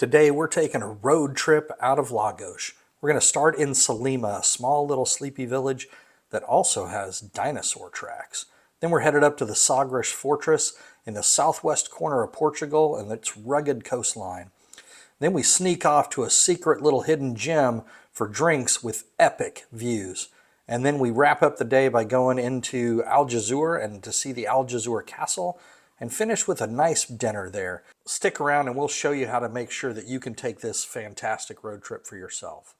Today we're taking a road trip out of Lagos. We're going to start in Salema, a small little sleepy village that also has dinosaur tracks. Then we're headed up to the Sagres Fortress in the southwest corner of Portugal and its rugged coastline. Then we sneak off to a secret little hidden gem for drinks with epic views. And then we wrap up the day by going into Aljezur and to see the Aljezur castle and finish with a nice dinner there. Stick around and we'll show you how to make sure that you can take this fantastic road trip for yourself.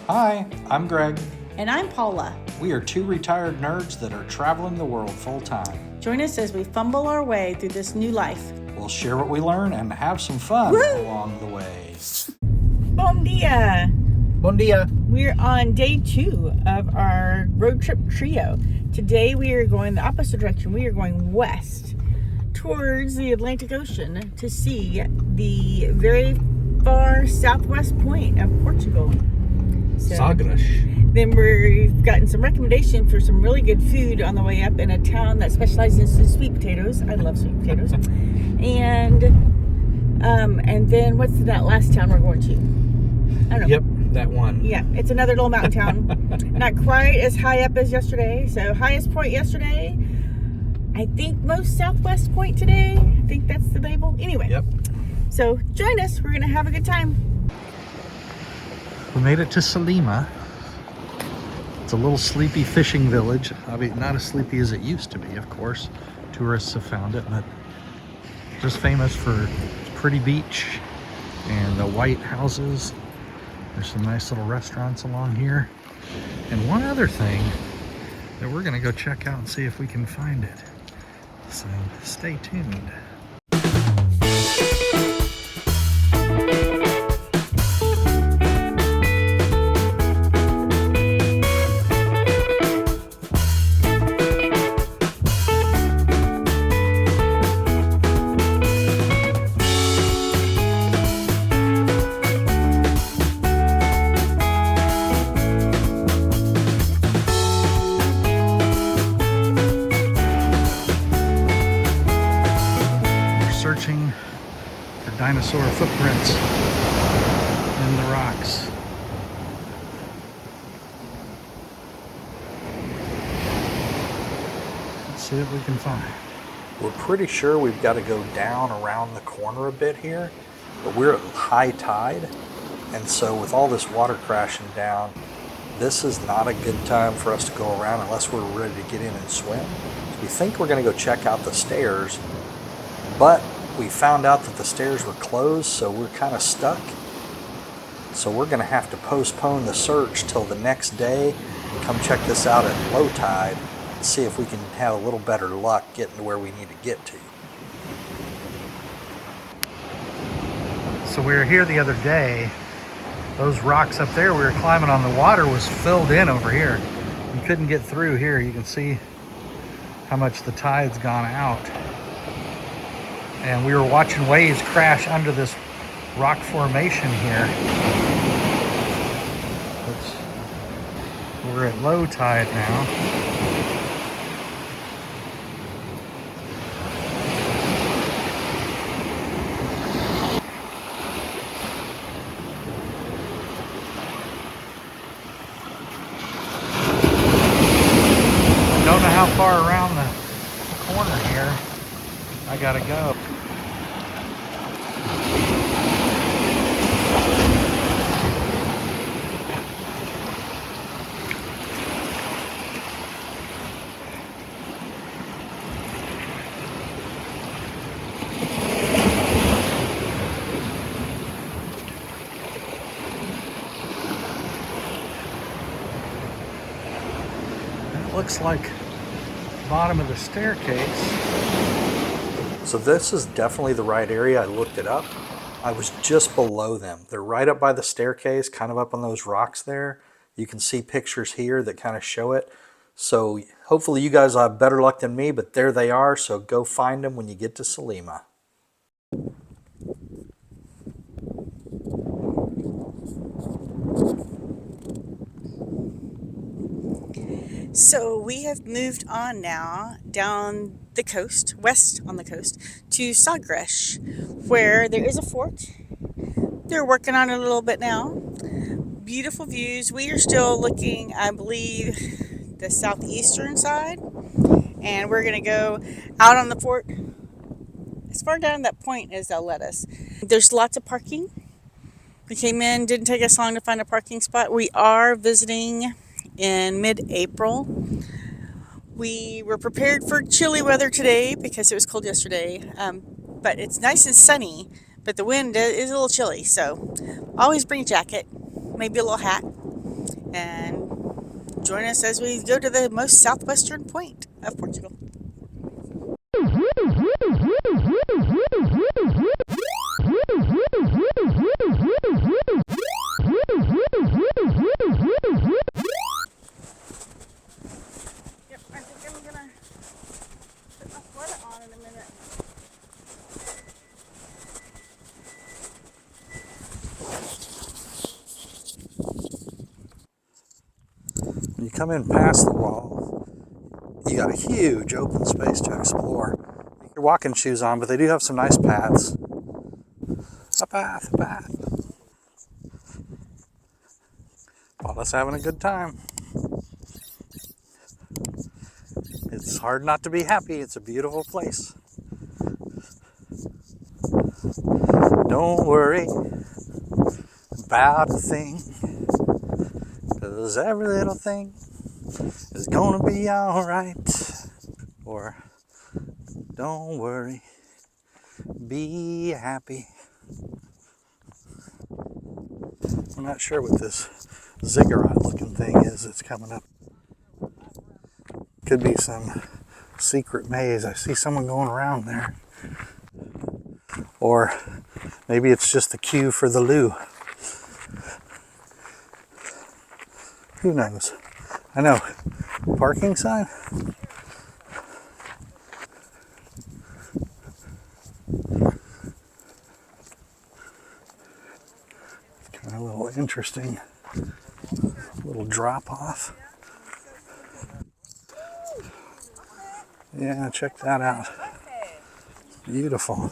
Hi, I'm Greg. And I'm Paula. We are two retired nerds that are traveling the world full time. Join us as we fumble our way through this new life. We'll share what we learn and have some fun along the way. Bom dia! Bon dia. We're on day 2 of our road trip trio. Today we are going the opposite direction. We are going west towards the Atlantic Ocean to see the very far southwest point of Portugal. Sagres. Then we've gotten some recommendation for some really good food on the way up in a town that specializes in sweet potatoes. I love sweet potatoes. And then what's that last town we're going to? I don't know. Yep, that one. Yeah, it's another little mountain town. Not quite as high up as yesterday. So highest point yesterday, I think most southwest point today. I think that's the label. Anyway. Yep. So join us. We're going to have a good time. We made it to Salema. It's a little sleepy fishing village. I mean, not as sleepy as it used to be, of course. Tourists have found it, but just famous for its pretty beach and the white houses. There's some nice little restaurants along here. And one other thing that we're gonna go check out and see if we can find it. So stay tuned. Searching for dinosaur footprints in the rocks. Let's see what we can find. We're pretty sure we've got to go down around the corner a bit here, but we're at high tide, and so with all this water crashing down, this is not a good time for us to go around unless we're ready to get in and swim. So we think we're going to go check out the stairs, but we found out that the stairs were closed, so we're kind of stuck. So we're going to have to postpone the search till the next day and come check this out at low tide and see if we can have a little better luck getting to where we need to get to. So we were here the other day. Those rocks up there we were climbing on, the water was filled in over here. You couldn't get through here. You can see how much the tide's gone out. And we were watching waves crash under this rock formation here. We're at low tide now. Don't know how far around the corner here I gotta go. That looks like the bottom of the staircase. So this is definitely the right area. I looked it up. I was just below them. They're right up by the staircase, kind of up on those rocks there. You can see pictures here that kind of show it. So hopefully you guys will have better luck than me, but there they are. So go find them when you get to Salema. So we have moved on now down the coast, west on the coast, to Sagres, where there is a fort. They're working on it a little bit now. Beautiful views. We are still looking, I believe, the southeastern side, and we're going to go out on the fort as far down that point as they'll let us. There's lots of parking. We came in, didn't take us long to find a parking spot. We are visiting in mid-April. We were prepared for chilly weather today because it was cold yesterday, but it's nice and sunny, but the wind is a little chilly, so always bring a jacket, maybe a little hat, and join us as we go to the most southwestern point of Portugal. Yep, I think I'm gonna put my sweater on in a minute. When you come in past the wall, you got a huge open space to explore. Get your walking shoes on, but they do have some nice paths. A path, a path. Paula's having a good time. It's hard not to be happy. It's a beautiful place. Don't worry about a thing, 'cause every little thing is gonna be alright. Or don't worry, be happy. I'm not sure what this ziggurat looking thing is that's coming up. Could be some secret maze. I see someone going around there. Or maybe it's just the queue for the loo. Who knows? I know. Parking sign? It's kind of a little interesting. Little drop off. Yeah, check that out. Beautiful.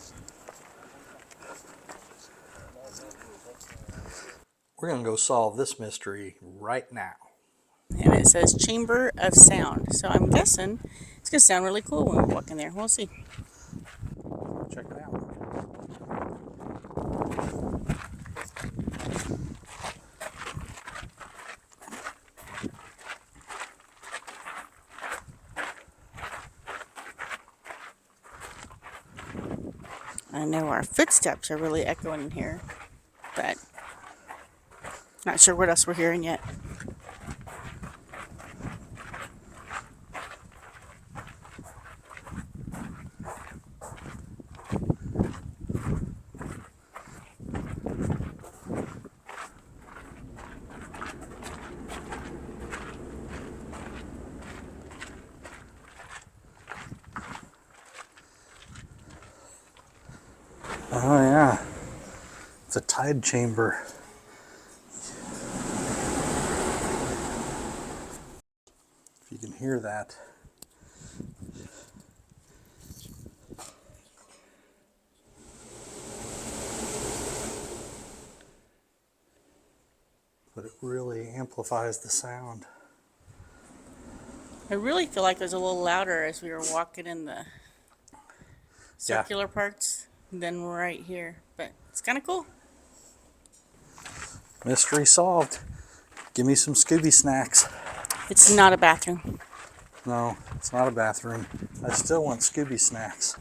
We're going to go solve this mystery right now. And it says Chamber of Sound. So I'm guessing it's going to sound really cool when we walk in there. We'll see. Check it out. I know our footsteps are really echoing in here, but not sure what else we're hearing yet. Oh yeah, it's a tide chamber. If you can hear that. But it really amplifies the sound. I really feel like it was a little louder as we were walking in the circular parts than right here, but it's kind of cool. Mystery solved. Give me some Scooby snacks. It's not a bathroom. No, it's not a bathroom. I still want Scooby snacks.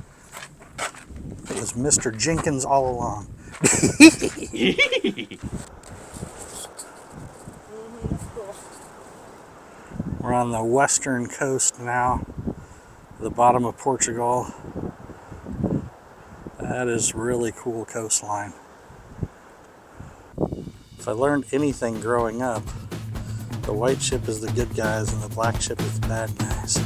It was Mr. Jenkins all along. We're on the western coast now, the bottom of Portugal. That is really cool coastline. If I learned anything growing up, the white ship is the good guys and the black ship is the bad guys.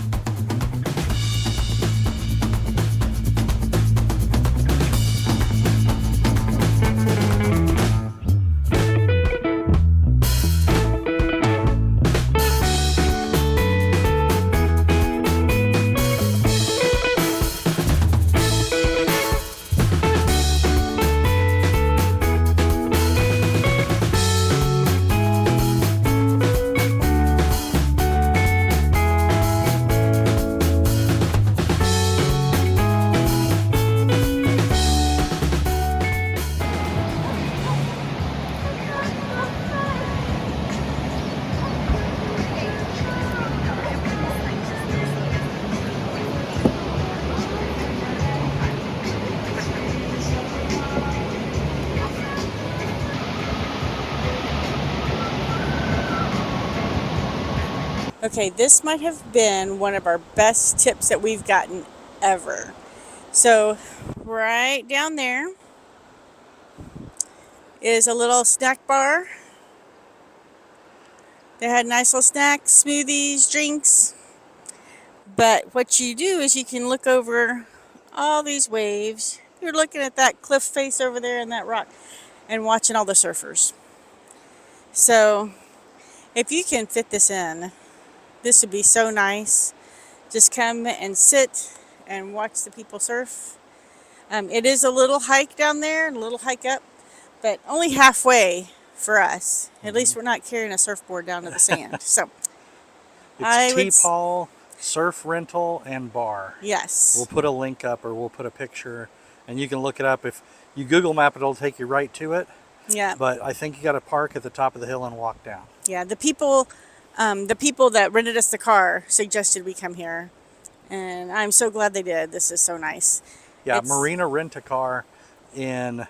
Okay, this might have been one of our best tips that we've gotten ever. So, right down there is a little snack bar. They had nice little snacks, smoothies, drinks. But what you do is you can look over all these waves. You're looking at that cliff face over there and that rock and watching all the surfers. So, if you can fit this in, this would be so nice. Just come and sit and watch the people surf. It is a little hike down there and a little hike up, but only halfway for us. At least we're not carrying a surfboard down to the sand. So It's T-Paul, surf rental, and bar. Yes. We'll put a link up, or we'll put a picture, and you can look it up. If you Google map it, it'll take you right to it. Yeah. But I think you got to park at the top of the hill and walk down. Yeah. The people that rented us the car suggested we come here, and I'm so glad they did. This is so nice. Yeah, It's Marina Rent-A-Car in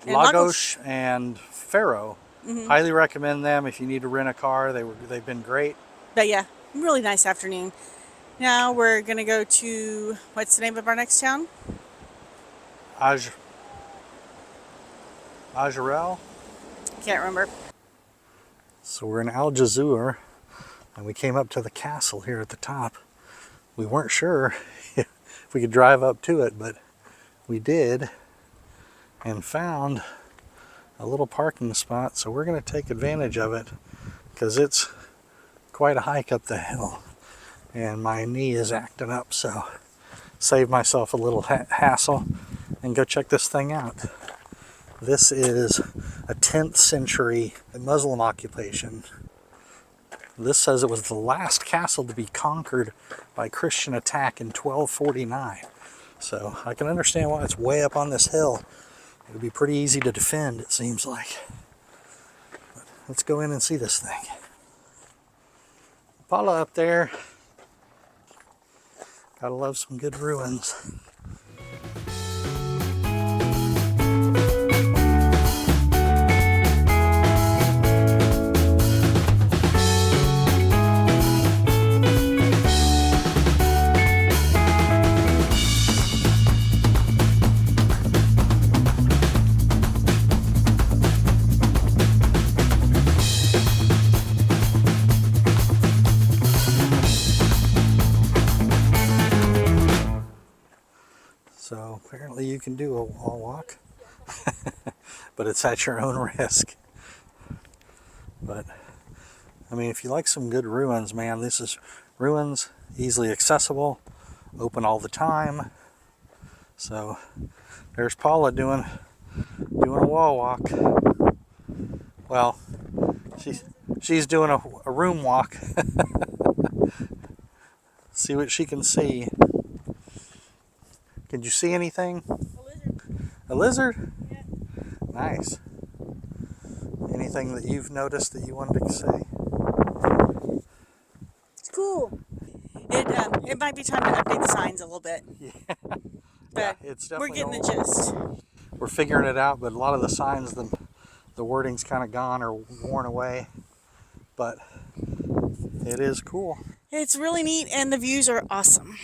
Lagos and Faro. Highly recommend them if you need to rent a car. They've been great. But yeah, really nice afternoon. Now we're gonna go to, what's the name of our next town? Ajarel. Can't remember. So we're in Aljezur, and we came up to the castle here at the top. We weren't sure if we could drive up to it, but we did, and found a little parking spot. So we're going to take advantage of it because it's quite a hike up the hill, and my knee is acting up. So save myself a little hassle and go check this thing out. This is a 10th century Muslim occupation. This says it was the last castle to be conquered by Christian attack in 1249. So I can understand why it's way up on this hill. It would be pretty easy to defend, it seems like. But let's go in and see this thing. Paula up there. Gotta love some good ruins. So apparently you can do a wall walk, but it's at your own risk. But I mean, if you like some good ruins, man, this is ruins, easily accessible, open all the time. So there's Paula doing a wall walk. Well, she's doing a room walk. See what she can see. Did you see anything? A lizard? Yeah. Nice. Anything that you've noticed that you wanted to say? It's cool. It might be time to update the signs a little bit. Yeah. But It's we're definitely getting the gist. We're figuring it out, but a lot of the signs, the wording's kind of gone or worn away. But it is cool. It's really neat, and the views are awesome.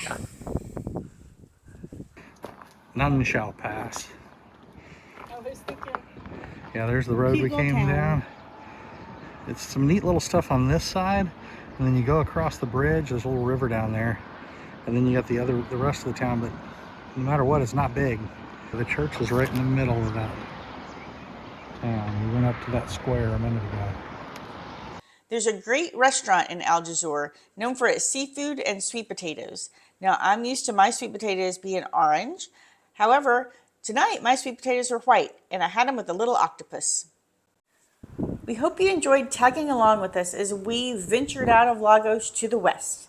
None shall pass. I was thinking. Yeah, there's the road we came down. It's some neat little stuff on this side, and then you go across the bridge. There's a little river down there, and then you got the rest of the town. But no matter what, it's not big. The church is right in the middle of that town. We went up to that square a minute ago. There's a great restaurant in Aljezur known for its seafood and sweet potatoes. Now, I'm used to my sweet potatoes being orange. However, tonight my sweet potatoes were white, and I had them with a little octopus. We hope you enjoyed tagging along with us as we ventured out of Lagos to the west.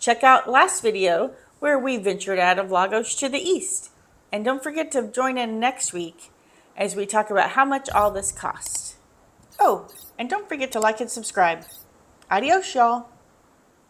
Check out last video where we ventured out of Lagos to the east. And don't forget to join in next week as we talk about how much all this costs. Oh, and don't forget to like and subscribe. Adios, y'all.